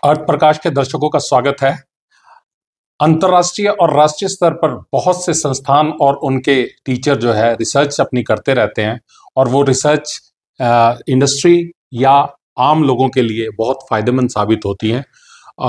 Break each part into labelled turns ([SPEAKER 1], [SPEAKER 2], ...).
[SPEAKER 1] अर्थ प्रकाश के दर्शकों का स्वागत है। अंतर्राष्ट्रीय और राष्ट्रीय स्तर पर बहुत से संस्थान और उनके टीचर जो है रिसर्च अपनी करते रहते हैं और वो रिसर्च इंडस्ट्री या आम लोगों के लिए बहुत फायदेमंद साबित होती हैं।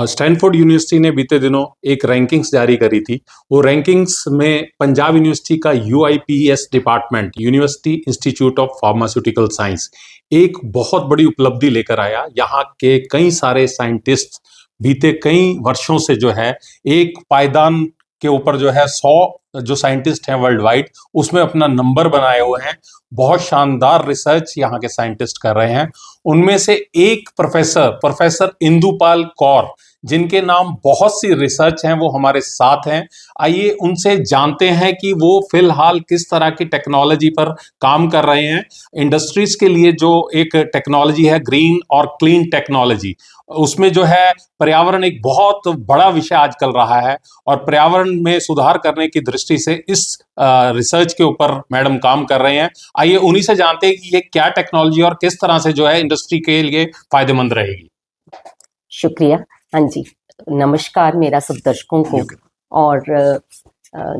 [SPEAKER 1] स्टैनफोर्ड यूनिवर्सिटी ने बीते दिनों एक रैंकिंग्स जारी करी थी। वो रैंकिंग्स में पंजाब यूनिवर्सिटी का UIPS department, university institute of pharmaceutical science, एक बहुत बड़ी उपलब्धि लेकर आया। यहाँ के कई सारे साइंटिस्ट बीते कई वर्षों से जो है एक पायदान के ऊपर जो है 100 जो साइंटिस्ट हैं वर्ल्ड वाइड, उसमें अपना नंबर बनाए हुए हैं। बहुत शानदार रिसर्च यहाँ के साइंटिस्ट कर रहे हैं। उनमें से एक प्रोफेसर इंदुपाल कौर, जिनके नाम बहुत सी रिसर्च हैं, वो हमारे साथ हैं। आइए उनसे जानते हैं कि वो फिलहाल किस तरह की टेक्नोलॉजी पर काम कर रहे हैं। इंडस्ट्रीज के लिए जो एक टेक्नोलॉजी है ग्रीन और क्लीन टेक्नोलॉजी, उसमें जो है पर्यावरण एक बहुत बड़ा विषय आजकल रहा है और पर्यावरण में सुधार करने की दृष्टि से इस रिसर्च के ऊपर मैडम काम कर रहे हैं। आइए उन्हीं से जानते हैं कि ये क्या टेक्नोलॉजी और किस तरह से जो है इंडस्ट्री के लिए फायदेमंद रहेगी।
[SPEAKER 2] शुक्रिया। हाँ जी, नमस्कार मेरा सब दर्शकों को। और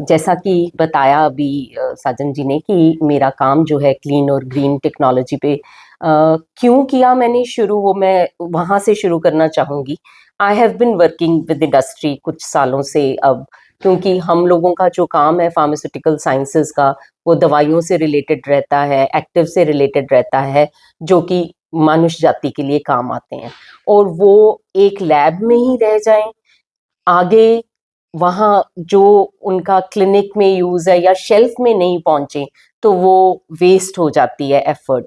[SPEAKER 2] जैसा कि बताया अभी साजन जी ने कि मेरा काम जो है क्लीन और ग्रीन टेक्नोलॉजी पे क्यों किया मैंने शुरू, वो मैं वहाँ से शुरू करना चाहूँगी। I have been working with industry कुछ सालों से अब, क्योंकि हम लोगों का जो काम है फार्मास्यूटिकल साइंसेज का, वो दवाइयों से रिलेटेड रहता है, एक्टिव से रिलेटेड रहता है, जो कि मनुष्य जाति के लिए काम आते हैं। और वो एक लैब में ही रह जाएं, आगे वहाँ जो उनका क्लिनिक में यूज़ है या शेल्फ में नहीं पहुँचे, तो वो वेस्ट हो जाती है एफर्ट।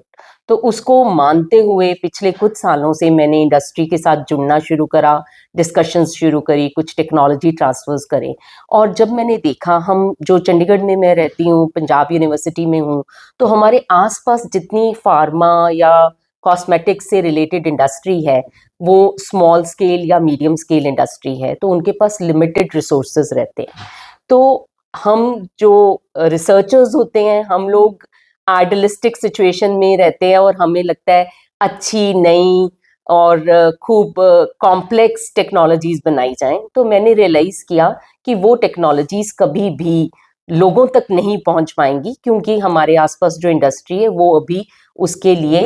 [SPEAKER 2] तो उसको मानते हुए पिछले कुछ सालों से मैंने इंडस्ट्री के साथ जुड़ना शुरू करा, डिस्कशंस शुरू करी, कुछ टेक्नोलॉजी ट्रांसफर्स करे। और जब मैंने देखा, हम जो चंडीगढ़ में मैं रहती हूँ, पंजाब यूनिवर्सिटी में हूँ, तो हमारे आसपास जितनी फार्मा या कॉस्मेटिक्स से रिलेटेड इंडस्ट्री है, वो स्मॉल स्केल या मीडियम स्केल इंडस्ट्री है, तो उनके पास लिमिटेड रिसोर्सेज रहते हैं। तो हम जो रिसर्चर्स होते हैं, हम लोग आइडियलिस्टिक सिचुएशन में रहते हैं और हमें लगता है अच्छी नई और खूब कॉम्प्लेक्स टेक्नोलॉजीज बनाई जाएं। तो मैंने रियलाइज किया कि वो टेक्नोलॉजीज कभी भी लोगों तक नहीं पहुंच पाएंगी, क्योंकि हमारे आसपास जो इंडस्ट्री है वो अभी उसके लिए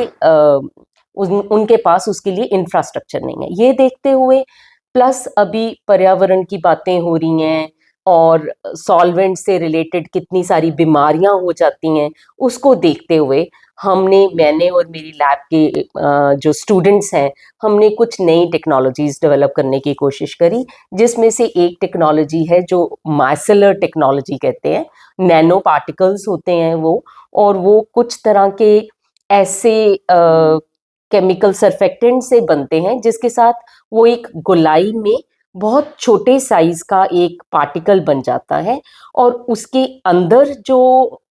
[SPEAKER 2] उनके पास उसके लिए इंफ्रास्ट्रक्चर नहीं है। ये देखते हुए, प्लस अभी पर्यावरण की बातें हो रही हैं और सॉल्वेंट से रिलेटेड कितनी सारी बीमारियां हो जाती हैं, उसको देखते हुए मैंने और मेरी लैब के जो स्टूडेंट्स हैं, हमने कुछ नई टेक्नोलॉजीज डेवलप करने की कोशिश करी, जिसमें से एक टेक्नोलॉजी है जो माइसेलर टेक्नोलॉजी कहते हैं। नैनो पार्टिकल्स होते हैं वो, और वो कुछ तरह के ऐसे केमिकल सरफेक्टेंट से बनते हैं जिसके साथ वो एक गोलाई में बहुत छोटे साइज का एक पार्टिकल बन जाता है, और उसके अंदर जो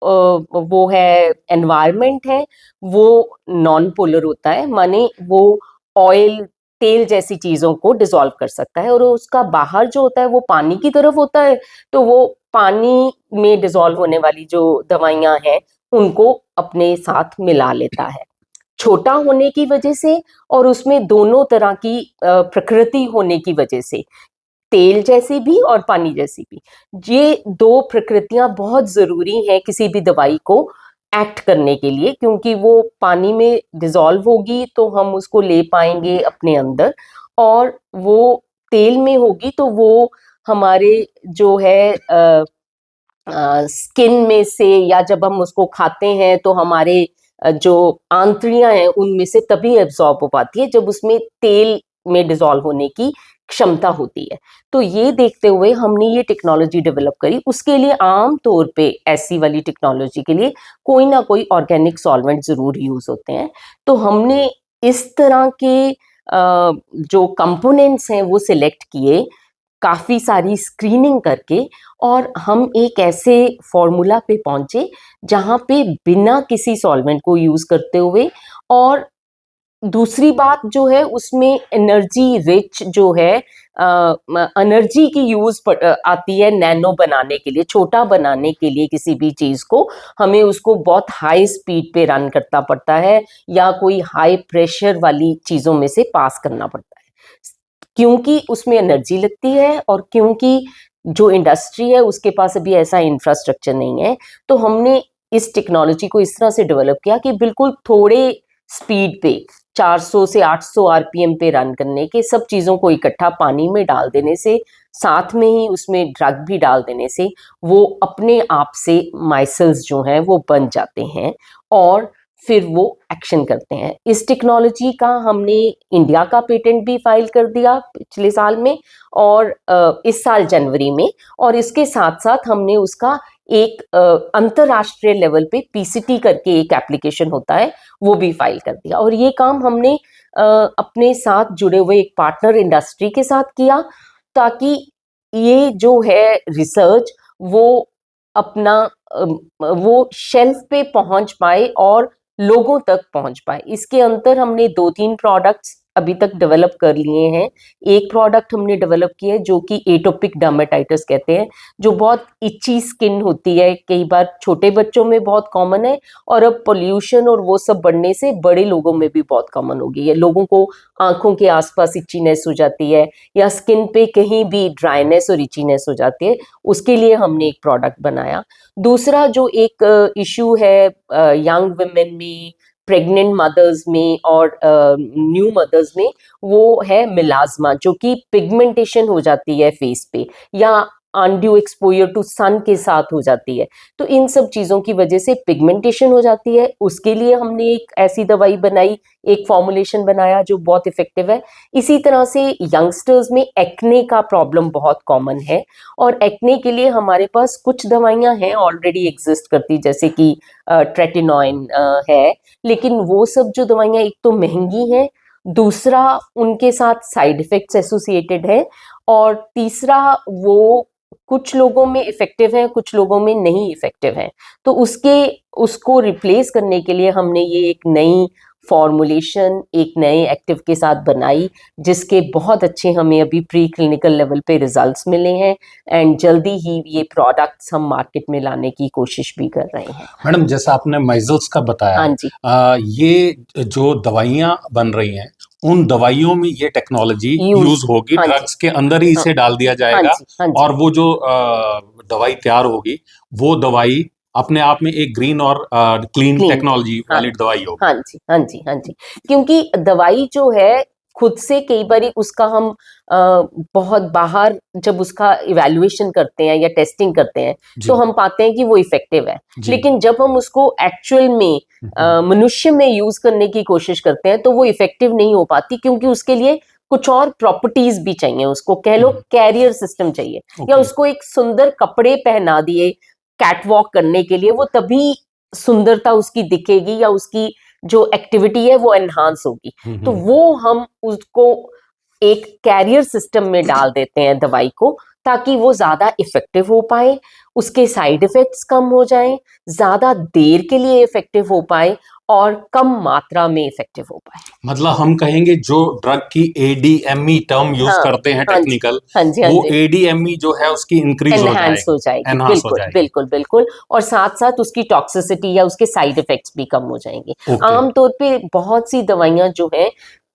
[SPEAKER 2] वो है एनवायरनमेंट है, वो नॉन पोलर होता है, माने वो ऑयल तेल जैसी चीजों को डिसॉल्व कर सकता है। और उसका बाहर जो होता है वो पानी की तरफ होता है, तो वो पानी में डिसॉल्व होने वाली जो दवाइयां हैं उनको अपने साथ मिला लेता है। छोटा होने की वजह से और उसमें दोनों तरह की प्रकृति होने की वजह से, तेल जैसी भी और पानी जैसी भी, ये दो प्रकृतियां बहुत जरूरी हैं किसी भी दवाई को एक्ट करने के लिए, क्योंकि वो पानी में डिसॉल्व होगी तो हम उसको ले पाएंगे अपने अंदर, और वो तेल में होगी तो वो हमारे जो है स्किन में से, या जब हम उसको खाते हैं तो हमारे जो आंतड़ियां हैं उनमें से तभी एब्जॉर्ब हो पाती है जब उसमें तेल में डिसॉल्व होने की क्षमता होती है। तो ये देखते हुए हमने ये टेक्नोलॉजी डेवलप करी। उसके लिए आम तौर पे ऐसी वाली टेक्नोलॉजी के लिए कोई ना कोई ऑर्गेनिक सॉल्वेंट जरूर यूज होते हैं। तो हमने इस तरह के जो कंपोनेंट्स हैं वो सिलेक्ट किए, काफ़ी सारी स्क्रीनिंग करके, और हम एक ऐसे फॉर्मूला पे पहुंचे जहाँ पे बिना किसी सॉल्वेंट को यूज़ करते हुए, और दूसरी बात जो है उसमें एनर्जी रिच जो है एनर्जी की यूज आती है नैनो बनाने के लिए, छोटा बनाने के लिए किसी भी चीज को हमें उसको बहुत हाई स्पीड पे रन करना पड़ता है या कोई हाई प्रेशर वाली चीजों में से पास करना पड़ता है। क्योंकि उसमें एनर्जी लगती है और क्योंकि जो इंडस्ट्री है उसके पास अभी ऐसा इंफ्रास्ट्रक्चर नहीं है। तो हमने इस टेक्नोलॉजी को इस तरह से डेवलप किया कि बिल्कुल थोड़े स्पीड पे 400 से 800 आरपीएम पे रन करने के सब चीज़ों को इकट्ठा पानी में डाल देने से, साथ में ही उसमें ड्रग भी डाल देने से वो अपने आप से माइसल्स जो हैं वो बन जाते हैं और फिर वो एक्शन करते हैं। इस टेक्नोलॉजी का हमने इंडिया का पेटेंट भी फाइल कर दिया पिछले साल में और इस साल जनवरी में, और इसके साथ साथ हमने उसका एक अंतर्राष्ट्रीय लेवल पे पीसीटी करके एक एप्लीकेशन होता है वो भी फाइल कर दिया। और ये काम हमने अपने साथ जुड़े हुए एक पार्टनर इंडस्ट्री के साथ किया ताकि ये जो है रिसर्च वो अपना वो शेल्फ पे पहुंच पाए और लोगों तक पहुंच पाए। इसके अंतर हमने 2-3 प्रोडक्ट्स अभी तक डेवलप कर लिए हैं। एक प्रोडक्ट हमने डेवलप किया है जो कि एटोपिक डर्मेटाइटिस कहते हैं, जो बहुत इची स्किन होती है, कई बार छोटे बच्चों में बहुत कॉमन है और अब पोल्यूशन और वो सब बढ़ने से बड़े लोगों में भी बहुत कॉमन हो गई है। लोगों को आंखों के आसपास इचीनेस हो जाती है या स्किन पे कहीं भी ड्राइनेस और इचीनेस हो जाती है, उसके लिए हमने एक प्रोडक्ट बनाया। दूसरा जो एक इशू है यंग वुमेन में, प्रेग्नेंट मदर्स में और न्यू मदर्स में, वो है मिलाज्मा, जो कि पिगमेंटेशन हो जाती है फेस पे या अनड्यू एक्सपोजर टू सन के साथ हो जाती है। तो इन सब चीज़ों की वजह से पिगमेंटेशन हो जाती है, उसके लिए हमने एक ऐसी दवाई बनाई, एक फॉर्मुलेशन बनाया जो बहुत इफेक्टिव है। इसी तरह से यंगस्टर्स में एक्ने का प्रॉब्लम बहुत कॉमन है और एक्ने के लिए हमारे पास कुछ दवाइयां हैं ऑलरेडी एग्जिस्ट करती, जैसे कि ट्रेटिनोइन है, लेकिन वो सब जो दवाइयां एक तो महंगी हैं, दूसरा उनके साथ साइड इफेक्ट्स एसोसिएटेड है और तीसरा वो कुछ लोगों में इफेक्टिव है, कुछ लोगों में नहीं इफेक्टिव है। तो उसको रिप्लेस करने के लिए हमने ये एक नई फॉर्मुलेशन एक नए एक्टिव के साथ बनाई, जिसके बहुत अच्छे हमें अभी प्री क्लिनिकल लेवल पे रिजल्ट्स मिले हैं एंड जल्दी ही ये प्रोडक्ट्स हम मार्केट में लाने की कोशिश भी कर रहे हैं।
[SPEAKER 1] मैडम, जैसा आपने माइजल्स का बताया,
[SPEAKER 2] हाँ जी,
[SPEAKER 1] ये जो दवाइयां बन रही हैं उन दवाइयों में ये टेक्नोलॉजी
[SPEAKER 2] यूज
[SPEAKER 1] यूज होगी,
[SPEAKER 2] हाँ जी,
[SPEAKER 1] ड्रग्स के अंदर ही
[SPEAKER 2] हाँ
[SPEAKER 1] इसे डाल दिया
[SPEAKER 2] हाँ
[SPEAKER 1] जाएगा
[SPEAKER 2] जी, हाँ जी,
[SPEAKER 1] और वो जो दवाई तैयार होगी वो दवाई अपने आप में एक ग्रीन और क्लीन
[SPEAKER 2] क्लीन,
[SPEAKER 1] टेक्नोलॉजी
[SPEAKER 2] हाँ
[SPEAKER 1] वाली दवाई होगी।
[SPEAKER 2] हाँ जी, हाँ जी, हाँ जी, क्योंकि दवाई जो है खुद से कई बार उसका हम बहुत बाहर जब उसका इवैल्यूएशन करते हैं या टेस्टिंग करते हैं
[SPEAKER 1] जी
[SPEAKER 2] तो हम पाते हैं कि वो इफेक्टिव है,
[SPEAKER 1] जी।
[SPEAKER 2] लेकिन जब हम उसको एक्चुअल में मनुष्य में यूज करने की कोशिश करते हैं तो वो इफेक्टिव नहीं हो पाती, क्योंकि उसके लिए कुछ और प्रॉपर्टीज भी चाहिए, उसको कह लो कैरियर सिस्टम चाहिए या
[SPEAKER 1] ओके।
[SPEAKER 2] उसको एक सुंदर कपड़े पहना दिए कैटवॉक करने के लिए, वो तभी सुंदरता उसकी दिखेगी या उसकी जो एक्टिविटी है वो एनहांस होगी। तो वो हम उसको एक कैरियर सिस्टम में डाल देते हैं दवाई को, ताकि वो ज्यादा इफेक्टिव हो पाए, उसके साइड इफेक्ट्स कम हो जाएं, ज्यादा देर के लिए इफेक्टिव हो पाए और कम मात्रा में इफेक्टिव हो पाए।
[SPEAKER 1] मतलब हम कहेंगे जो ड्रग की एडीएमई टर्म यूज
[SPEAKER 2] हाँ,
[SPEAKER 1] करते हैं
[SPEAKER 2] हाँ जी,
[SPEAKER 1] टेक्निकल,
[SPEAKER 2] हाँ जी, हाँ
[SPEAKER 1] वो
[SPEAKER 2] जी,
[SPEAKER 1] एडीएमई जो है उसकी इंक्रीज हो
[SPEAKER 2] एनहांस हो
[SPEAKER 1] जाएगी,
[SPEAKER 2] जाएगी,
[SPEAKER 1] एनहांस हो
[SPEAKER 2] बिल्कुल
[SPEAKER 1] जाएगी।
[SPEAKER 2] बिल्कुल बिल्कुल, और साथ साथ उसकी टॉक्सिसिटी या उसके साइड इफेक्ट्स भी कम हो जाएंगे।
[SPEAKER 1] ओके।
[SPEAKER 2] आमतौर पे बहुत सी दवाइयां जो है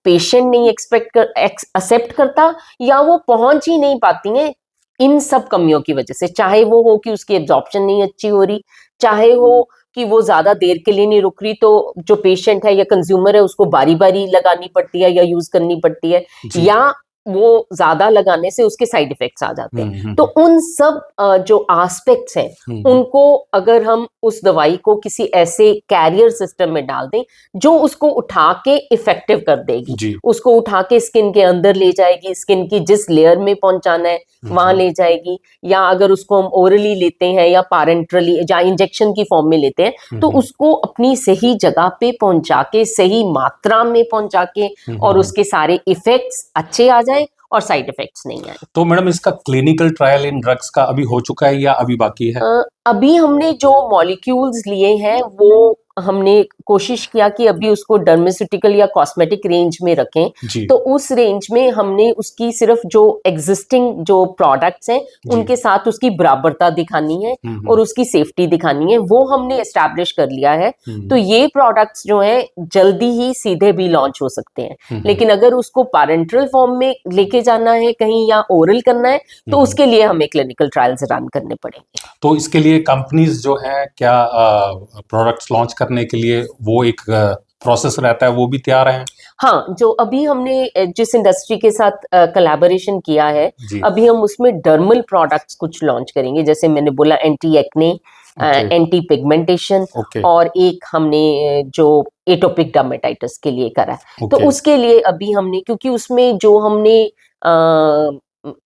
[SPEAKER 2] पेशेंट नहीं एक्सेप्ट करता या वो पहुंच ही नहीं पाती हैं इन सब कमियों की वजह से, चाहे वो हो कि उसकी एब्जॉर्प्शन नहीं अच्छी हो रही, चाहे हो कि वो ज्यादा देर के लिए नहीं रुक रही, तो जो पेशेंट है या कंज्यूमर है उसको बारी बारी लगानी पड़ती है या यूज करनी पड़ती है,
[SPEAKER 1] जी।
[SPEAKER 2] या वो ज्यादा लगाने से उसके साइड इफेक्ट्स आ जाते हैं। तो उन सब जो एस्पेक्ट्स हैं उनको अगर हम उस दवाई को किसी ऐसे कैरियर सिस्टम में डाल दें जो उसको उठा के इफेक्टिव कर देगी,
[SPEAKER 1] जी।
[SPEAKER 2] उसको उठा के स्किन के अंदर ले जाएगी, स्किन की जिस लेयर में पहुंचाना है वहां ले जाएगी, या अगर उसको हम ओरली लेते हैं या पैरेंट्रली या इंजेक्शन की फॉर्म में लेते हैं तो उसको अपनी सही जगह पे पहुंचा के, सही मात्रा में पहुंचा के और उसके सारे इफेक्ट्स अच्छे आ जाए और साइड इफेक्ट्स नहीं आए।
[SPEAKER 1] तो मैडम, इसका क्लिनिकल ट्रायल इन ड्रग्स का अभी हो चुका है या अभी बाकी है?
[SPEAKER 2] अभी हमने जो मॉलिक्यूल्स लिए हैं वो हमने कोशिश किया कि अभी उसको डर्मेस्यूटिकल या कॉस्मेटिक रेंज में रखें,
[SPEAKER 1] जी
[SPEAKER 2] तो उस रेंज में हमने उसकी सिर्फ जो एग्जिस्टिंग जो प्रोडक्ट्स हैं
[SPEAKER 1] जी
[SPEAKER 2] उनके साथ उसकी बराबरता दिखानी है और उसकी सेफ्टी दिखानी है, वो हमने एस्टैब्लिश कर लिया है। तो ये प्रोडक्ट्स जो हैं जल्दी ही सीधे भी लॉन्च हो सकते हैं, लेकिन अगर उसको पैरेंटल फॉर्म में लेके जाना है कहीं या ओरल करना है तो उसके लिए हमें क्लिनिकल ट्रायल्स रन करने पड़ेंगे।
[SPEAKER 1] तो इसके लिए कंपनीज जो हैं क्या प्रोडक्ट्स लॉन्च करने के लिए वो एक प्रोसेस रहता है, वो भी तैयार हैं?
[SPEAKER 2] हाँ, जो अभी हमने जिस इंडस्ट्री के साथ कोलैबोरेशन किया है,
[SPEAKER 1] जी
[SPEAKER 2] अभी हम उसमें डर्मल प्रोडक्ट्स कुछ लॉन्च करेंगे, जैसे मैंने बोला anti acne,
[SPEAKER 1] okay
[SPEAKER 2] anti pigmentation,
[SPEAKER 1] okay
[SPEAKER 2] और एक हमने जो एटोपिक डर्मेटाइटिस के लिए करा है। तो
[SPEAKER 1] ओके
[SPEAKER 2] उसके लिए अभी हमने, क्योंकि उसमें जो हमने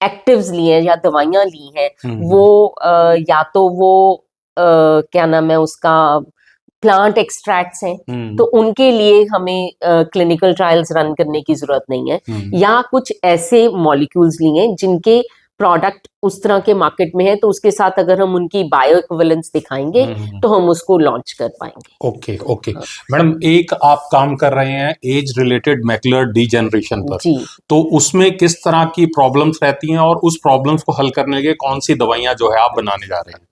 [SPEAKER 2] एक्टिव्स लिए हैं या दवाइयां ली हैं, वो या तो वो क्या नाम है उसका, प्लांट एक्सट्रैक्ट्स हैं, तो उनके लिए हमें क्लिनिकल ट्रायल्स रन करने की जरूरत नहीं है, या कुछ ऐसे मॉलिक्यूल्स लिए हैं जिनके प्रोडक्ट उस तरह के मार्केट में है, तो उसके साथ अगर हम उनकी बायो इक्विवेलेंस दिखाएंगे तो हम उसको लॉन्च कर पाएंगे।
[SPEAKER 1] ओके ओके मैडम, एक आप काम कर रहे हैं एज रिलेटेड मैकुलर डीजनरेशन पर,
[SPEAKER 2] जी
[SPEAKER 1] तो उसमें किस तरह की प्रॉब्लम्स रहती हैं और उस प्रॉब्लम्स को हल करने के लिए कौन सी दवाइयां जो है आप बनाने जा रहे हैं?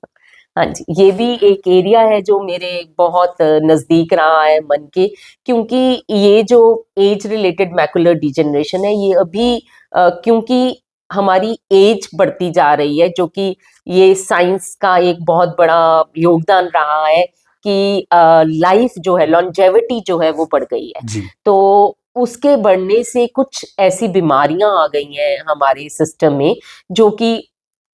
[SPEAKER 2] हाँ जी, ये भी एक एरिया है जो मेरे बहुत नजदीक रहा है मन के, क्योंकि ये जो एज रिलेटेड मैकुलर डिजेनरेशन है, ये अभी क्योंकि हमारी एज बढ़ती जा रही है, जो कि ये साइंस का एक बहुत बड़ा योगदान रहा है कि लाइफ जो है, लॉन्जेविटी जो है वो बढ़ गई है।
[SPEAKER 1] जी
[SPEAKER 2] तो उसके बढ़ने से कुछ ऐसी बीमारियां आ गई हैं हमारे सिस्टम में जो कि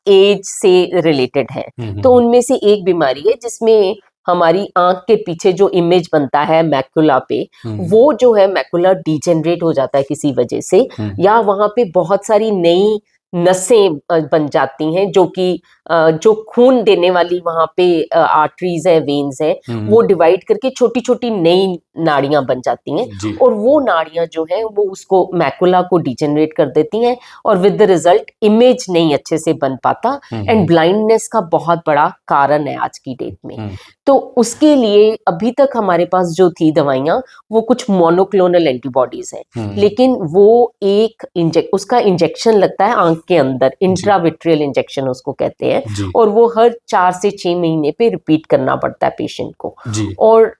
[SPEAKER 2] एज से रिलेटेड है। तो उनमें से एक बीमारी है जिसमें हमारी आंख के पीछे जो इमेज बनता है मैकुला पे, वो जो है मैकुला डिजेनरेट हो जाता है किसी वजह से, या वहां पे बहुत सारी नई नसें बन जाती हैं, जो कि जो खून देने वाली वहां पे आर्टरीज है, वेन्स है, वो डिवाइड करके छोटी छोटी नई नाड़ियां बन जाती हैं,
[SPEAKER 1] जी
[SPEAKER 2] और वो नाड़ियां जो है वो उसको मैकुला को डिजेनरेट कर देती हैं, और विद द रिजल्ट इमेज नहीं अच्छे से बन पाता, एंड ब्लाइंडनेस का बहुत बड़ा कारण है आज की डेट में। तो उसके लिए अभी तक हमारे पास जो थी दवाइयां, वो कुछ मोनोक्लोनल एंटीबॉडीज हैं, लेकिन वो एक उसका इंजेक्शन लगता है आंख के अंदर, इंट्राविट्रियल इंजेक्शन उसको कहते हैं,
[SPEAKER 1] जी
[SPEAKER 2] और वो हर 4 से 6 महीने पे रिपीट करना पड़ता है पेशेंट को,
[SPEAKER 1] जी
[SPEAKER 2] और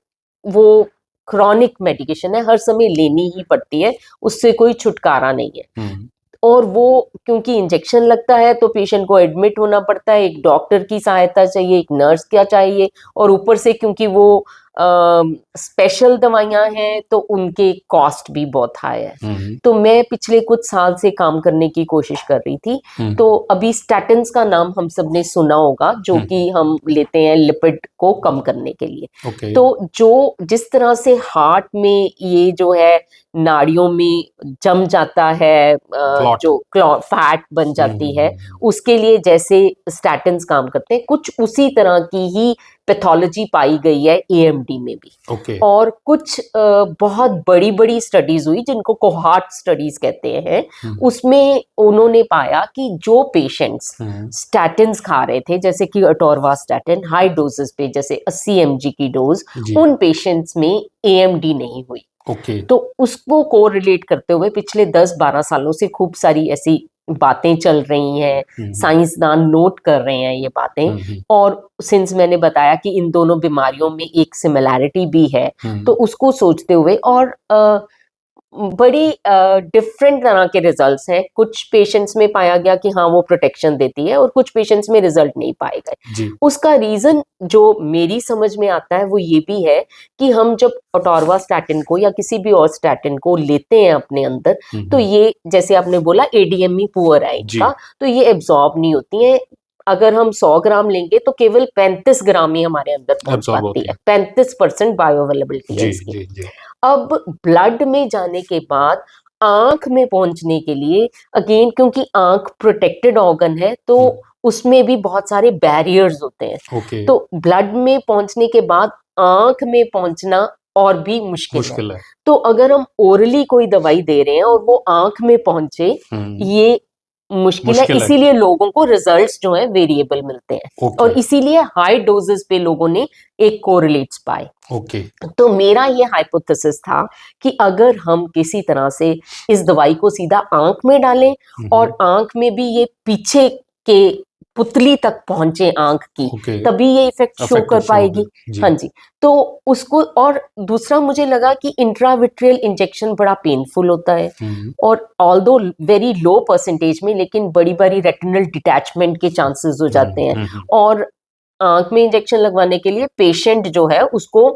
[SPEAKER 2] वो क्रॉनिक मेडिकेशन है, हर समय लेनी ही पड़ती है, उससे कोई छुटकारा नहीं है। और वो क्योंकि इंजेक्शन लगता है तो पेशेंट को एडमिट होना पड़ता है, एक डॉक्टर की सहायता चाहिए, एक नर्स क्या चाहिए, और ऊपर से क्योंकि वो स्पेशल दवाइयां हैं तो उनके कॉस्ट भी बहुत हाई है। तो मैं पिछले कुछ साल से काम करने की कोशिश कर रही थी। तो अभी स्टैटिन्स का नाम हम सब ने सुना होगा, जो कि हम लेते हैं लिपिड को कम करने के लिए। तो जो जिस तरह से हार्ट में ये जो है नाड़ियों में जम जाता है, जो फैट बन जाती है, उसके लिए जैसे स्टैटिन्स काम करते हैं, कुछ उसी तरह की ही पैथोलॉजी पाई गई है एएमडी में भी। और कुछ बहुत बड़ी बड़ी स्टडीज हुई जिनको कोहॉर्ट स्टडीज कहते हैं, उसमें उन्होंने पाया कि जो पेशेंट्स स्टैटिन्स खा रहे थे, जैसे कि अटोरवास्टैटिन हाई डोजेस पे, जैसे 80 mg की डोज, उन पेशेंट्स में एएमडी नहीं हुई। तो उसको कोरिलेट करते हुए पिछले 10-12 सालों से खूब सारी ऐसी बातें चल रही हैं, साइंसदान नोट कर रहे हैं ये बातें, और सिंस मैंने बताया कि इन दोनों बीमारियों में एक सिमिलैरिटी भी है, तो उसको सोचते हुए, और बड़ी डिफरेंट तरह के रिजल्ट्स हैं। कुछ पेशेंट्स में पाया गया कि हाँ वो प्रोटेक्शन देती है, और कुछ पेशेंट्स में रिजल्ट नहीं पाए गए। उसका रीजन जो मेरी समझ में आता है वो ये भी है कि हम जब अटोरवास्टैटिन को या किसी भी और स्टैटिन को लेते हैं अपने अंदर, तो ये जैसे आपने बोला एडीएमई पुअर है इनका, तो ये एब्जॉर्ब नहीं होती है। अगर हम 100 ग्राम लेंगे तो केवल 35 ग्राम ही हमारे अंदर पहुंच पाती है, 35% बायो अवेलेबिलिटी है इसकी। अब ब्लड में जाने के बाद आंख में पहुंचने के लिए, अगेन क्योंकि आंख प्रोटेक्टेड ऑर्गन है, तो उसमें भी बहुत सारे बैरियर्स होते हैं। तो ब्लड में पहुंचने के बाद आंख में पहुंचना और भी मुश्किल है। तो अगर हम ओरली कोई दवाई दे रहे हैं और वो आंख में पहुंचे, ये मुश्किल है,
[SPEAKER 1] मुश्किल है।
[SPEAKER 2] इसीलिए लोगों को रिजल्ट्स जो है वेरिएबल मिलते हैं
[SPEAKER 1] ओके
[SPEAKER 2] और इसीलिए हाई डोजेस पे लोगों ने एक कोरिलेट्स पाए।
[SPEAKER 1] ओके
[SPEAKER 2] तो मेरा ये हाइपोथेसिस था कि अगर हम किसी तरह से इस दवाई को सीधा आंख में डालें और आंख में भी ये पीछे के पुतली तक पहुंचे आंख की,
[SPEAKER 1] ओके
[SPEAKER 2] तभी ये इफेक्ट शो
[SPEAKER 1] इफेक्टिव
[SPEAKER 2] कर
[SPEAKER 1] शो
[SPEAKER 2] पाएगी।
[SPEAKER 1] होगा जी।
[SPEAKER 2] हाँ जी, तो उसको, और दूसरा मुझे लगा कि इंट्राविट्रियल इंजेक्शन बड़ा पेनफुल होता है और ऑल्दो वेरी लो परसेंटेज में, लेकिन बड़ी बड़ी रेटिनल डिटैचमेंट के चांसेस हो जाते हैं और आंख में इंजेक्शन लगवाने के लिए पेशेंट जो है उसको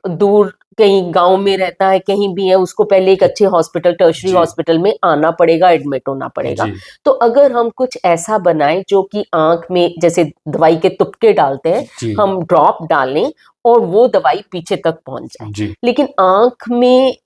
[SPEAKER 2] दूर कहीं गांव में रहता है, कहीं भी है, उसको पहले एक अच्छे हॉस्पिटल, टर्शरी
[SPEAKER 1] जी
[SPEAKER 2] हॉस्पिटल में आना पड़ेगा, एडमिट होना पड़ेगा।
[SPEAKER 1] जी
[SPEAKER 2] तो अगर हम कुछ ऐसा बनाएं जो कि आंख में जैसे दवाई के तुपके डालते हैं,
[SPEAKER 1] जी
[SPEAKER 2] हम ड्रॉप डालें और वो दवाई पीछे तक पहुंच जाए।
[SPEAKER 1] जी
[SPEAKER 2] लेकिन आंख में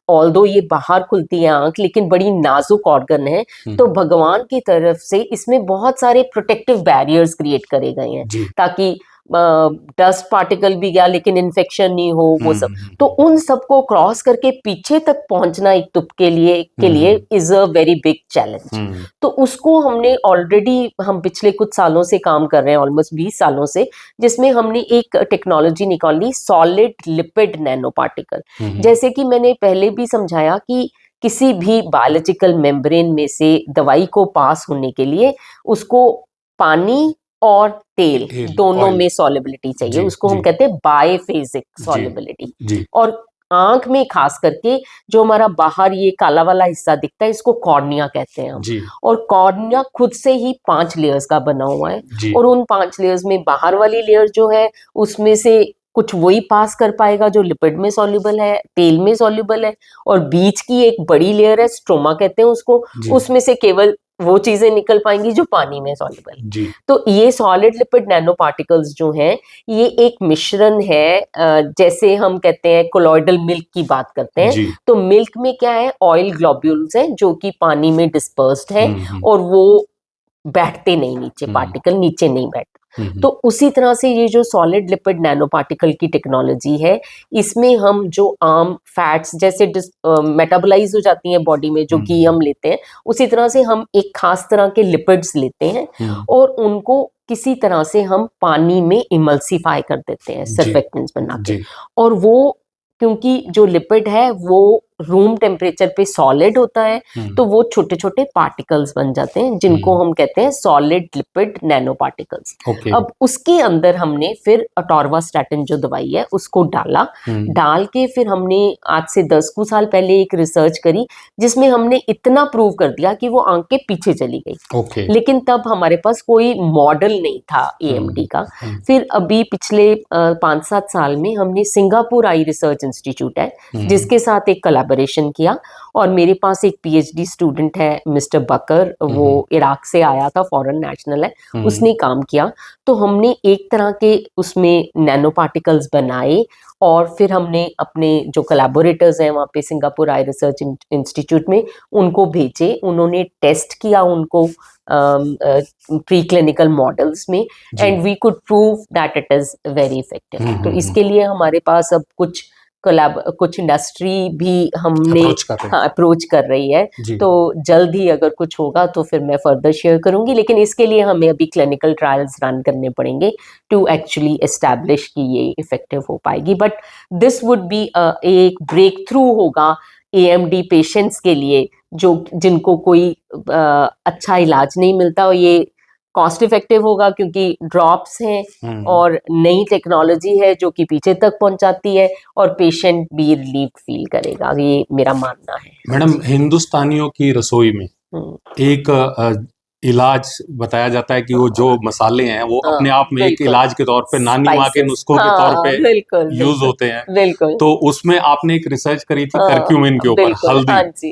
[SPEAKER 2] ऑल्दो ये बाहर खुलती है आंख, लेकिन बड़ी नाजुक ऑर्गन है, तो भगवान की तरफ से इसमें बहुत सारे प्रोटेक्टिव बैरियर्स क्रिएट करे गए हैं
[SPEAKER 1] जी
[SPEAKER 2] ताकि डस्ट पार्टिकल भी गया लेकिन इन्फेक्शन नहीं हो, वो सब। तो उन सबको क्रॉस करके पीछे तक पहुंचना एक तुप के लिए is a very big challenge. तो उसको हमने ऑलरेडी, हम पिछले कुछ सालों से काम कर रहे हैं, ऑलमोस्ट 20 सालों से, जिसमें हमने एक टेक्नोलॉजी निकाली, सॉलिड लिपिड नैनो पार्टिकल। जैसे कि मैंने पहले भी समझाया कि किसी भी बायोलॉजिकल मेम्ब्रेन में से दवाई को पास होने के लिए उसको पानी और तेल दोनों
[SPEAKER 1] ऑयल
[SPEAKER 2] में सॉलिबिलिटी चाहिए,
[SPEAKER 1] जी
[SPEAKER 2] उसको हम
[SPEAKER 1] जी
[SPEAKER 2] कहते हैं बायफेजिक
[SPEAKER 1] जी
[SPEAKER 2] सॉलिबिलिटी।
[SPEAKER 1] जी
[SPEAKER 2] और आंख में खास करके जो हमारा बाहर ये काला वाला हिस्सा दिखता है, इसको कॉर्निया कहते हैं हम।
[SPEAKER 1] जी
[SPEAKER 2] और कॉर्निया खुद से ही 5 लेयर्स का बना हुआ है
[SPEAKER 1] जी
[SPEAKER 2] और उन 5 लेयर्स में बाहर वाली लेयर जो है उसमें से कुछ वही पास कर पाएगा जो लिपिड में सॉल्युबल है, तेल में सॉल्युबल है, और बीच की एक बड़ी लेयर है, स्ट्रोमा कहते हैं उसको,
[SPEAKER 1] जी
[SPEAKER 2] उसमें से केवल वो चीजें निकल पाएंगी जो पानी में सॉल्युबल है।
[SPEAKER 1] जी
[SPEAKER 2] तो ये सॉलिड लिपिड नैनो पार्टिकल्स जो हैं, ये एक मिश्रण है, जैसे हम कहते हैं कोलॉइडल मिल्क की बात करते हैं,
[SPEAKER 1] जी
[SPEAKER 2] तो मिल्क में क्या है, ऑयल ग्लोब्यूल्स हैं जो कि पानी में डिस्पर्स्ड हैं
[SPEAKER 1] हम्म
[SPEAKER 2] और वो बैठते नहीं नीचे, पार्टिकल नीचे नहीं बैठते। तो उसी तरह से ये जो सॉलिड लिपिड नैनो पार्टिकल की टेक्नोलॉजी है, इसमें हम जो आम फैट्स जैसे मेटाबोलाइज हो जाती हैं बॉडी में, जो घी हम लेते हैं, उसी तरह से हम एक खास तरह के लिपिड्स लेते हैं और उनको किसी तरह से हम पानी में इमल्सिफाई कर देते हैं, सर्फेक्टेंट्स बना के। और वो, क्योंकि जो लिपिड है वो रूम टेम्परेचर पे सॉलिड होता है, तो वो छोटे छोटे पार्टिकल्स बन जाते हैं जिनको हम कहते हैं सॉलिड लिपिड नैनो पार्टिकल्स। अब उसके अंदर हमने फिर अटोर्वास्टैटिन जो दवाई है उसको डाला, डाल के फिर हमने आज से 10 कुछ साल पहले एक रिसर्च करी जिसमें हमने इतना प्रूव कर दिया कि वो आंख के पीछे चली गई। लेकिन तब हमारे पास कोई मॉडल नहीं था AMD का। फिर अभी पिछले 5-7 साल में हमने सिंगापुर आई रिसर्च इंस्टीट्यूट है जिसके साथ एक कोलैबोरेशन किया, और मेरे पास एक PhD स्टूडेंट है मिस्टर बकर, वो इराक से आया था, फॉरेन नेशनल है, उसने काम किया। तो हमने एक तरह के उसमें नैनो पार्टिकल्स बनाए और फिर हमने अपने जो कोलैबोरेटर्स हैं वहाँ पे सिंगापुर आई रिसर्च इंस्टीट्यूट में उनको भेजे, उन्होंने टेस्ट किया उनको प्री क्लिनिकल मॉडल्स में, and we could prove that it is very effective. तो इसके लिए हमारे पास अब कुछ इंडस्ट्री भी हमने अप्रोच कर रही है, तो जल्द ही अगर कुछ होगा तो फिर मैं फर्दर शेयर करूंगी, लेकिन इसके लिए हमें अभी क्लिनिकल ट्रायल्स रन करने पड़ेंगे टू एक्चुअली एस्टैब्लिश कि ये इफेक्टिव हो पाएगी। बट दिस वुड बी एक ब्रेक थ्रू होगा AMD पेशेंट्स के लिए जो जिनको कोई अच्छा इलाज नहीं मिलता, और ये कॉस्ट इफेक्टिव होगा क्योंकि ड्रॉप्स हैं और नई टेक्नोलॉजी है जो कि पीछे तक पहुंचाती है और पेशेंट भी रिलीफ फील करेगा, ये मेरा मानना है।
[SPEAKER 1] मैडम, हिंदुस्तानियों की रसोई में एक इलाज बताया जाता है कि वो जो मसाले हैं वो अपने आप में एक इलाज के तौर पे, नानी माँ के नुस्खों के तौर पे यूज होते हैं। तो उसमें आपने एक रिसर्च करी थी करक्यूमिन के ऊपर,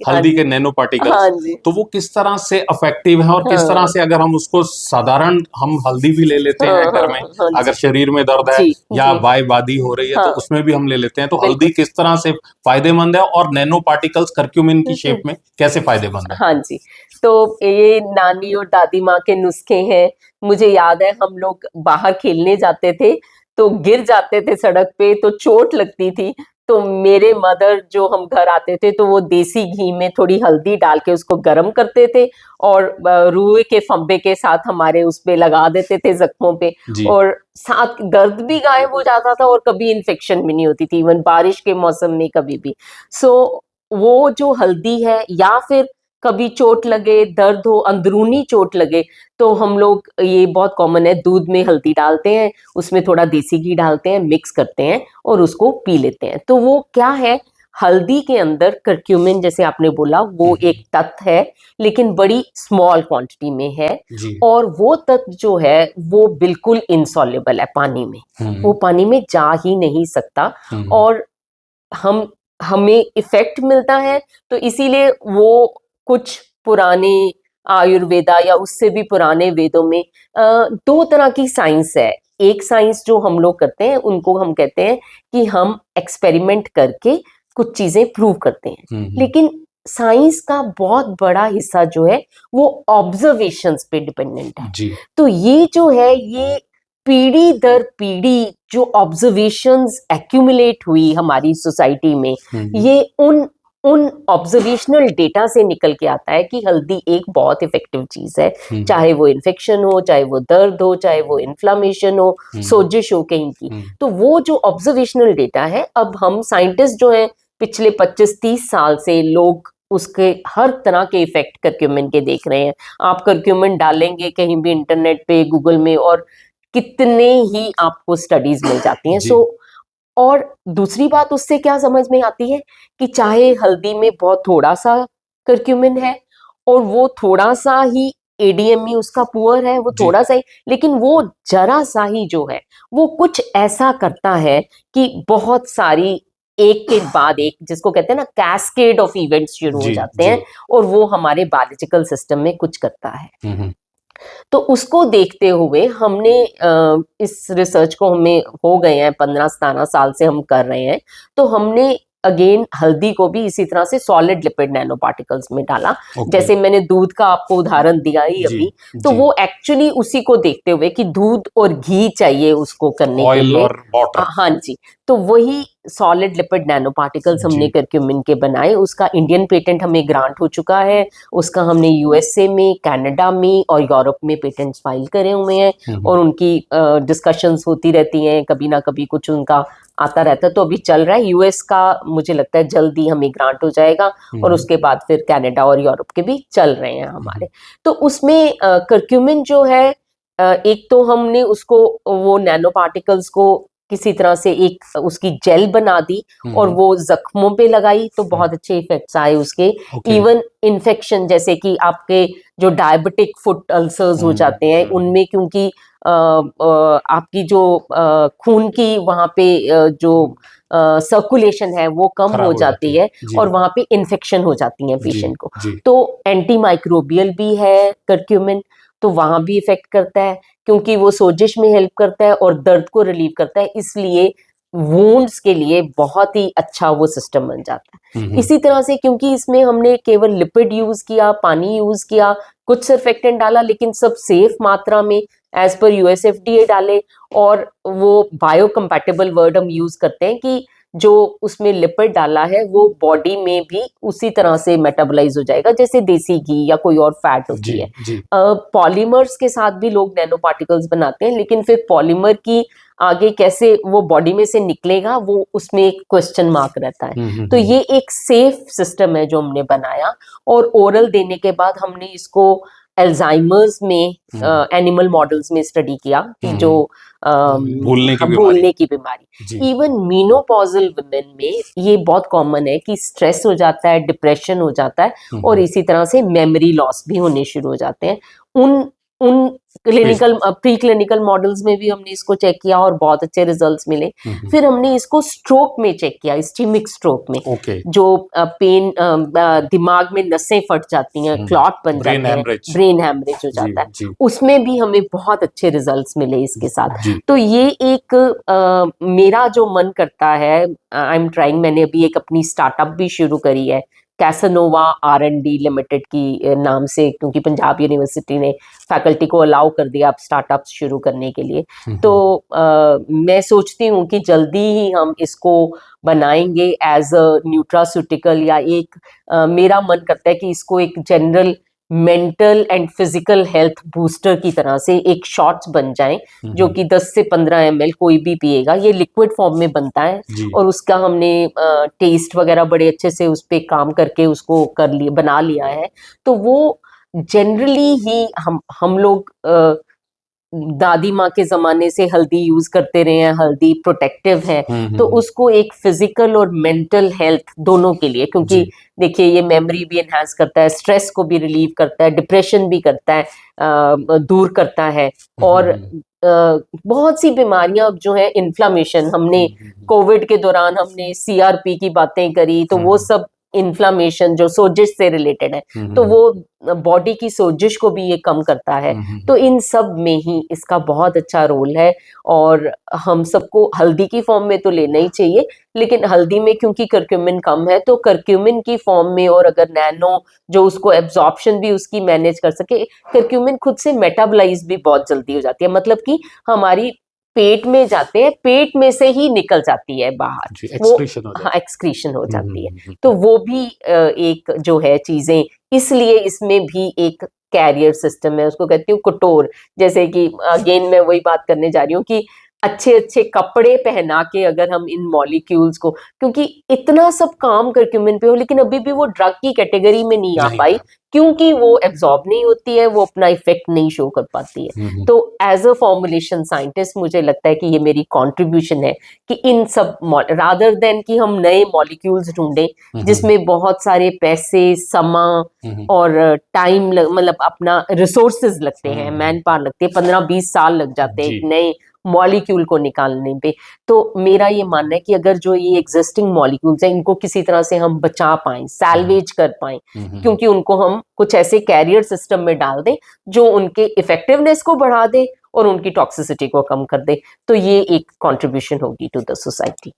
[SPEAKER 1] हल्दी के नैनो पार्टिकल्स। तो वो किस तरह से इफेक्टिव है और किस तरह से, अगर हम उसको साधारण, हम हल्दी भी ले लेते हैं घर में, अगर शरीर में दर्द है या वायबादी हो रही है तो उसमें भी हम ले लेते हैं, तो हल्दी किस तरह से फायदेमंद है और नैनो पार्टिकल्स करक्यूमिन की शेप में कैसे फायदेमंद है?
[SPEAKER 2] हाँ जी, तो ये नानी और दादी माँ के नुस्खे हैं। मुझे याद है हम लोग बाहर खेलने जाते थे तो गिर जाते थे सड़क पे, तो चोट लगती थी, तो मेरे मदर जो हम घर आते थे तो वो देसी घी में थोड़ी हल्दी डाल के उसको गर्म करते थे और रुए के फंबे के साथ हमारे उस पे लगा देते थे जख्मों पे,
[SPEAKER 1] जी।
[SPEAKER 2] और साथ दर्द भी गायब हो जाता था और कभी इन्फेक्शन भी नहीं होती थी, इवन बारिश के मौसम में कभी भी। सो वो जो हल्दी है, या फिर कभी चोट लगे, दर्द हो, अंदरूनी चोट लगे, तो हम लोग, ये बहुत कॉमन है, दूध में हल्दी डालते हैं, उसमें थोड़ा देसी घी डालते हैं, मिक्स करते हैं और उसको पी लेते हैं। तो वो क्या है, हल्दी के अंदर करक्यूमिन, जैसे आपने बोला, वो एक तत्व है, लेकिन बड़ी स्मॉल क्वांटिटी में है,
[SPEAKER 1] जी।
[SPEAKER 2] और वो तत्व जो है वो बिल्कुल इनसॉल्युबल है पानी में, वो पानी में जा ही नहीं सकता, और हमें इफेक्ट मिलता है। तो इसीलिए वो कुछ पुराने आयुर्वेदा या उससे भी पुराने वेदों में दो तरह की साइंस है। एक साइंस जो हम लोग करते हैं उनको हम कहते हैं कि हम एक्सपेरिमेंट करके कुछ चीजें प्रूव करते हैं, लेकिन साइंस का बहुत बड़ा हिस्सा जो है वो ऑब्जर्वेशंस पे डिपेंडेंट है।
[SPEAKER 1] जी।
[SPEAKER 2] तो ये जो है, ये पीढ़ी दर पीढ़ी जो ऑब्जर्वेशंस एक्यूमुलेट हुई हमारी सोसाइटी में, ये उन ऑब्जर्वेशनल डेटा से निकल के आता है कि हल्दी एक बहुत इफेक्टिव चीज है, चाहे वो इन्फेक्शन हो, चाहे वो दर्द हो, चाहे वो इन्फ्लामेशन हो, सोजिश हो कहीं की। तो वो जो ऑब्जर्वेशनल डेटा है, अब हम साइंटिस्ट जो हैं पिछले 25-30 साल से लोग उसके हर तरह के इफेक्ट करक्यूमिन के देख रहे हैं। आप करक्यूमिन डालेंगे कहीं भी इंटरनेट पे, गूगल में, और कितने ही आपको स्टडीज मिल जाती हैं। सो और दूसरी बात उससे क्या समझ में आती है कि चाहे हल्दी में बहुत थोड़ा सा करक्यूमिन है, और वो थोड़ा सा ही एडीएमई उसका पुअर है, वो थोड़ा सा ही, लेकिन वो जरा सा ही जो है वो कुछ ऐसा करता है कि बहुत सारी एक के बाद एक, जिसको कहते हैं ना कैस्केड ऑफ इवेंट्स, शुरू हो जाते हैं, और वो हमारे बायोलॉजिकल सिस्टम में कुछ करता है। तो उसको देखते हुए हमने इस रिसर्च को, हमें हो गए हैं 15-17 साल से हम कर रहे हैं, तो हमने अगेन हल्दी को भी इसी तरह से सॉलिड लिपिड नैनो पार्टिकल्स में डाला। जैसे मैंने दूध का आपको उदाहरण दिया ही अभी, तो वो एक्चुअली उसी को देखते हुए कि दूध और घी चाहिए उसको करने के लिए,
[SPEAKER 1] और वाटर,
[SPEAKER 2] हाँ जी, तो वही सॉलिड लिपिड नैनो पार्टिकल्स हमने करक्यूमिन के बनाए। उसका इंडियन पेटेंट हमें ग्रांट हो चुका है, उसका हमने यूएसए में, कनाडा में और यूरोप में पेटेंट्स फाइल करे हुए हैं, और उनकी डिस्कशंस होती रहती हैं, कभी ना कभी कुछ उनका आता रहता है। तो अभी चल रहा है, यूएस का मुझे लगता है जल्दी हमें ग्रांट हो जाएगा, और उसके बाद फिर कनाडा और यूरोप के भी चल रहे हैं हमारे। तो उसमें करक्यूमिन जो है, एक तो हमने उसको, वो नैनो पार्टिकल्स को किसी तरह से एक उसकी जेल बना दी और वो जख्मों पे लगाई, तो बहुत अच्छे इफेक्ट्स आए उसके। इवन इन्फेक्शन, जैसे कि आपके जो डायबिटिक फुट अल्सर्स हो जाते हैं उनमें, क्योंकि आपकी जो खून की वहां पे जो सर्कुलेशन है वो कम हो जाती है, और वहां पे इन्फेक्शन हो जाती है पेशेंट को। तो एंटी माइक्रोबियल भी है करक्यूमिन, तो वहां भी इफेक्ट करता है, क्योंकि वो सोजिश में हेल्प करता है और दर्द को रिलीव करता है, इसलिए वुंड्स के लिए बहुत ही अच्छा वो सिस्टम बन जाता है। इसी तरह से, क्योंकि इसमें हमने केवल लिपिड यूज किया, पानी यूज किया, कुछ सर्फेक्टेंट डाला, लेकिन सब सेफ मात्रा में एज पर यूएसएफडीए डाले, और वो बायोकम्पैटिबल वर्ड हम यूज करते हैं कि जो उसमें लिपिड डाला है वो बॉडी में भी उसी तरह से मेटाबोलाइज हो जाएगा जैसे देसी घी या कोई और फैट होती है। पॉलीमर्स के साथ भी लोग नैनो पार्टिकल्स बनाते हैं, लेकिन फिर पॉलीमर की आगे कैसे वो बॉडी में से निकलेगा, वो उसमें एक क्वेश्चन मार्क रहता है। तो ये एक सेफ सिस्टम है जो हमने बनाया, और ओरल देने के बाद हमने इसको अल्जाइमर्स में एनिमल मॉडल्स में स्टडी किया कि जो भूलने की बीमारी, इवन मीनोपॉजल वुमेन में ये बहुत कॉमन है कि स्ट्रेस हो जाता है, डिप्रेशन हो जाता है, और इसी तरह से मेमोरी लॉस भी होने शुरू हो जाते हैं। उन क्लिनिकल प्री क्लिनिकल मॉडल्स में भी हमने इसको चेक किया और बहुत अच्छे रिजल्ट्स मिले। फिर हमने इसको स्ट्रोक में चेक किया, इस्केमिक स्ट्रोक में, जो पेन, दिमाग में नसें फट जाती हैं, क्लॉट बन जाते हैं, ब्रेन हैमरेज हो जाता है, उसमें भी हमें बहुत अच्छे रिजल्ट्स मिले इसके साथ। तो ये एक मेरा जो मन करता है, आई एम ट्राइंग, मैंने अभी एक अपनी स्टार्टअप भी शुरू करी है कैसनोवा R&D लिमिटेड की नाम से, क्योंकि पंजाब यूनिवर्सिटी ने फैकल्टी को अलाउ कर दिया अब स्टार्टअप्स शुरू करने के लिए। तो मैं सोचती हूँ कि जल्दी ही हम इसको बनाएंगे एज अ न्यूट्रास्यूटिकल, या एक मेरा मन करता है कि इसको एक general mental and physical health booster की तरह से एक शॉट्स बन जाएं, जो कि 10 से 15 ml कोई भी पिएगा। ये लिक्विड फॉर्म में बनता है और उसका हमने टेस्ट वगैरह बड़े अच्छे से उस पे काम करके उसको कर लिया, बना लिया है। तो वो जनरली ही हम लोग दादी माँ के जमाने से हल्दी यूज करते रहे हैं, हल्दी प्रोटेक्टिव है, तो उसको एक फिजिकल और मेंटल हेल्थ दोनों के लिए, क्योंकि देखिए ये मेमोरी भी एनहांस करता है, स्ट्रेस को भी रिलीव करता है, डिप्रेशन भी करता है, दूर करता है। और बहुत सी बीमारियां जो है, इन्फ्लामेशन, हमने कोविड के दौरान हमने CRP की बातें करी, तो वो सब इन्फ्लामेशन जो सोजिश से रिलेटेड है, तो वो बॉडी की सोजिश को भी ये कम करता है। तो इन सब में ही इसका बहुत अच्छा रोल है और हम सबको हल्दी की फॉर्म में तो लेना ही चाहिए, लेकिन हल्दी में क्योंकि करक्यूमिन कम है, तो करक्यूमिन की फॉर्म में, और अगर नैनो जो उसको एब्जॉर्प्शन भी उसकी मैनेज कर सके, करक्यूमिन खुद से मेटाबोलाइज भी बहुत जल्दी हो जाती है, मतलब कि हमारी पेट में जाते हैं, पेट में से ही निकल जाती है बाहर, वो एक्सक्रीशन हो जाती है। तो वो भी एक जो है चीजें, इसलिए इसमें भी एक कैरियर सिस्टम है, उसको कहती हूँ कुटोर। जैसे कि अगेन मैं वही बात करने जा रही हूँ कि अच्छे अच्छे कपड़े पहना के अगर हम इन मॉलिक्यूल्स को, क्योंकि इतना सब काम करक्यूमिन पे हो, लेकिन अभी भी वो ड्रग की कैटेगरी में नहीं आ पाई, क्योंकि वो एब्जॉर्ब नहीं होती है, वो अपना इफेक्ट नहीं शो कर पाती है। तो एज अ फॉर्मुलेशन साइंटिस्ट मुझे लगता है कि ये मेरी कंट्रीब्यूशन है कि इन सब, रादर देन कि हम नए मॉलिक्यूल्स ढूंढें जिसमें बहुत सारे पैसे, समय और टाइम, मतलब अपना रिसोर्सेज लगते हैं, मैन पावर लगती है, 15-20 साल लग जाते हैं एक नए मॉलिक्यूल को निकालने पे। तो मेरा ये मानना है कि अगर जो ये एग्जिस्टिंग मॉलिक्यूल्स हैं, इनको किसी तरह से हम बचा पाएं, सैल्वेज कर पाएं, क्योंकि उनको हम कुछ ऐसे कैरियर सिस्टम में डाल दें जो उनके इफेक्टिवनेस को बढ़ा दे और उनकी टॉक्सिसिटी को कम कर दे, तो ये एक कंट्रीब्यूशन होगी टू द सोसाइटी।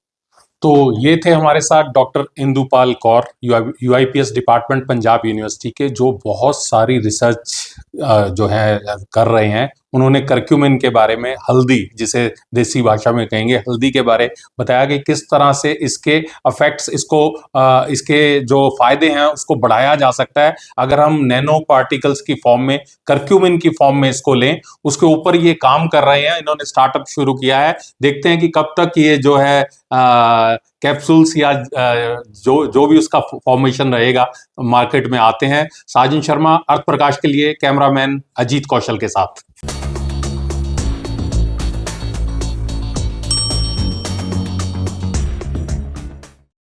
[SPEAKER 1] तो ये थे हमारे साथ doctor Indupal Kaur, UIPS department Punjab university के, जो बहुत सारी रिसर्च जो है कर रहे हैं। उन्होंने करक्यूमिन के बारे में, हल्दी जिसे देसी भाषा में कहेंगे, हल्दी के बारे बताया कि किस तरह से इसके इफेक्ट्स, इसके जो फायदे हैं उसको बढ़ाया जा सकता है अगर हम नैनो पार्टिकल्स की फॉर्म में, करक्यूमिन की फॉर्म में इसको लें। उसके ऊपर ये काम कर रहे हैं, इन्होंने स्टार्टअप शुरू किया है। देखते हैं कि कब तक ये जो है कैप्सूल्स या जो भी उसका फॉर्मेशन रहेगा मार्केट में आते हैं। साजन शर्मा, अर्थ प्रकाश के लिए कैमरामैन अजीत कौशल के साथ।